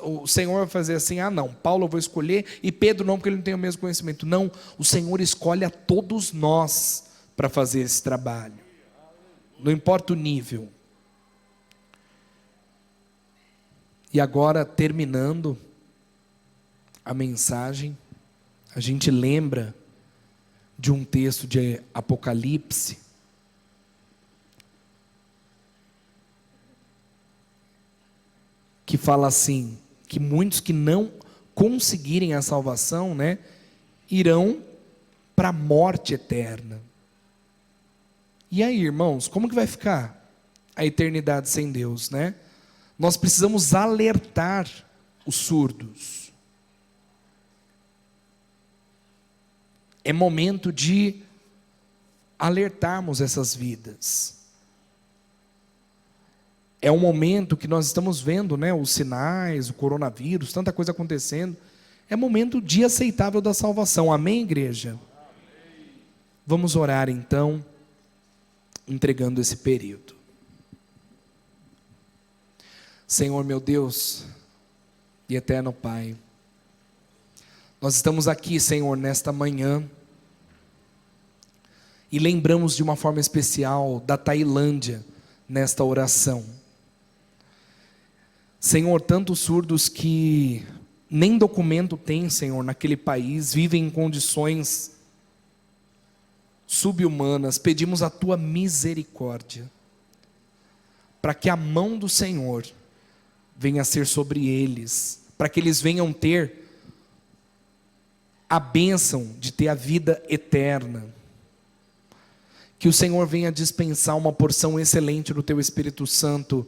o Senhor vai fazer assim, não, Paulo eu vou escolher, e Pedro não, porque ele não tem o mesmo conhecimento. Não, o Senhor escolhe a todos nós para fazer esse trabalho. Não importa o nível. E agora, terminando a mensagem, a gente lembra de um texto de Apocalipse, que fala assim, que muitos que não conseguirem a salvação, né, irão para a morte eterna. E aí, irmãos, como que vai ficar a eternidade sem Deus, né? Nós precisamos alertar os surdos. É momento de alertarmos essas vidas. É um momento que nós estamos vendo, né, os sinais, o coronavírus, tanta coisa acontecendo. É momento de aceitável da salvação. Amém, igreja? Amém. Vamos orar então, entregando esse período. Senhor meu Deus e eterno Pai, nós estamos aqui, Senhor, nesta manhã, e lembramos de uma forma especial da Tailândia nesta oração. Senhor, tantos surdos que nem documento têm, Senhor, naquele país, vivem em condições subhumanas. Pedimos a Tua misericórdia, para que a mão do Senhor venha a ser sobre eles, para que eles venham ter a bênção de ter a vida eterna. Que o Senhor venha dispensar uma porção excelente do Teu Espírito Santo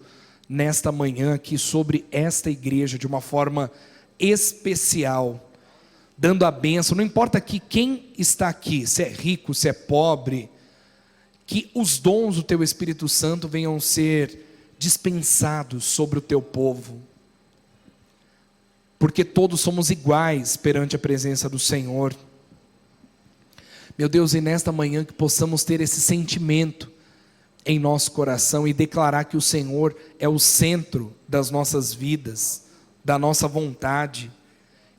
nesta manhã aqui sobre esta igreja de uma forma especial, dando a bênção. Não importa aqui quem está aqui, se é rico, se é pobre, que os dons do Teu Espírito Santo venham ser dispensados sobre o Teu povo, porque todos somos iguais perante a presença do Senhor. Meu Deus, e nesta manhã que possamos ter esse sentimento em nosso coração e declarar que o Senhor é o centro das nossas vidas, da nossa vontade,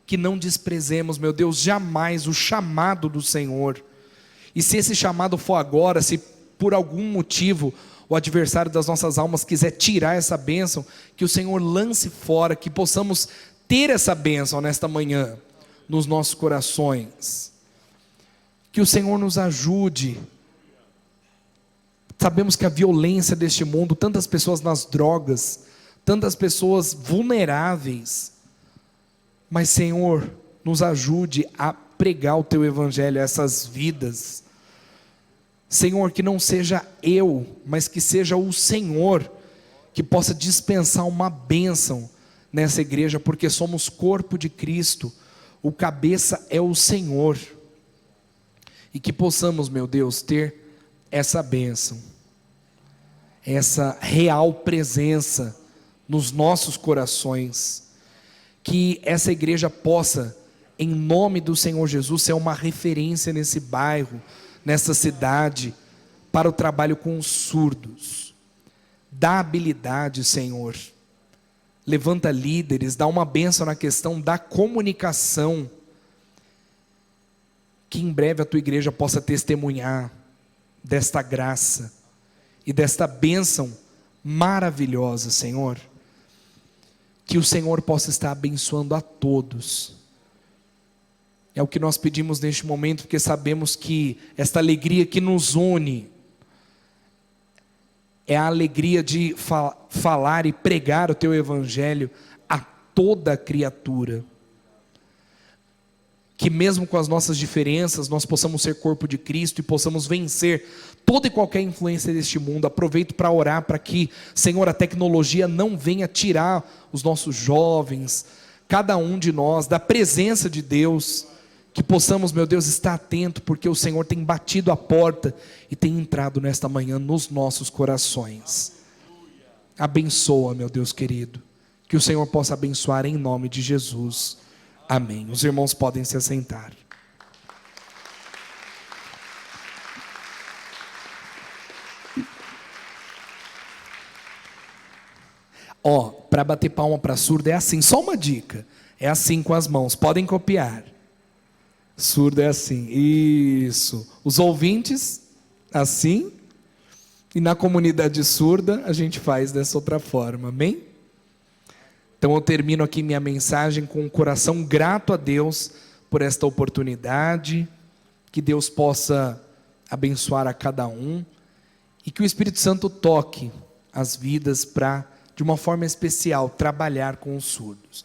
que não desprezemos, meu Deus, jamais o chamado do Senhor. E se esse chamado for agora, se por algum motivo o adversário das nossas almas quiser tirar essa bênção, que o Senhor lance fora, que possamos ter essa bênção nesta manhã nos nossos corações. Que o Senhor nos ajude. Sabemos que a violência deste mundo, tantas pessoas nas drogas, tantas pessoas vulneráveis, mas Senhor, nos ajude a pregar o Teu Evangelho a essas vidas. Senhor, que não seja eu, mas que seja o Senhor, que possa dispensar uma bênção nessa igreja, porque somos corpo de Cristo, o cabeça é o Senhor, e que possamos, meu Deus, ter essa bênção, essa real presença nos nossos corações, que essa igreja possa, em nome do Senhor Jesus, ser uma referência nesse bairro, nessa cidade, para o trabalho com os surdos. Dá habilidade, Senhor, levanta líderes, dá uma bênção na questão da comunicação, em breve a tua igreja possa testemunhar desta graça e desta bênção maravilhosa, Senhor. Que o Senhor possa estar abençoando a todos. É o que nós pedimos neste momento, porque sabemos que esta alegria que nos une é a alegria de falar e pregar o teu evangelho a toda criatura. Que mesmo com as nossas diferenças, nós possamos ser corpo de Cristo e possamos vencer toda e qualquer influência deste mundo. Aproveito para orar para que, Senhor, a tecnologia não venha tirar os nossos jovens, cada um de nós, da presença de Deus. Que possamos, meu Deus, estar atento, porque o Senhor tem batido a porta e tem entrado nesta manhã nos nossos corações. Abençoa, meu Deus querido, que o Senhor possa abençoar em nome de Jesus. Amém. Os irmãos podem se assentar. Para bater palma para surdo é assim, só uma dica, é assim com as mãos, podem copiar. Surdo é assim, isso. Os ouvintes, assim. E na comunidade surda, a gente faz dessa outra forma, amém? Então eu termino aqui minha mensagem com um coração grato a Deus por esta oportunidade. Que Deus possa abençoar a cada um. E que o Espírito Santo toque as vidas para, de uma forma especial, trabalhar com os surdos.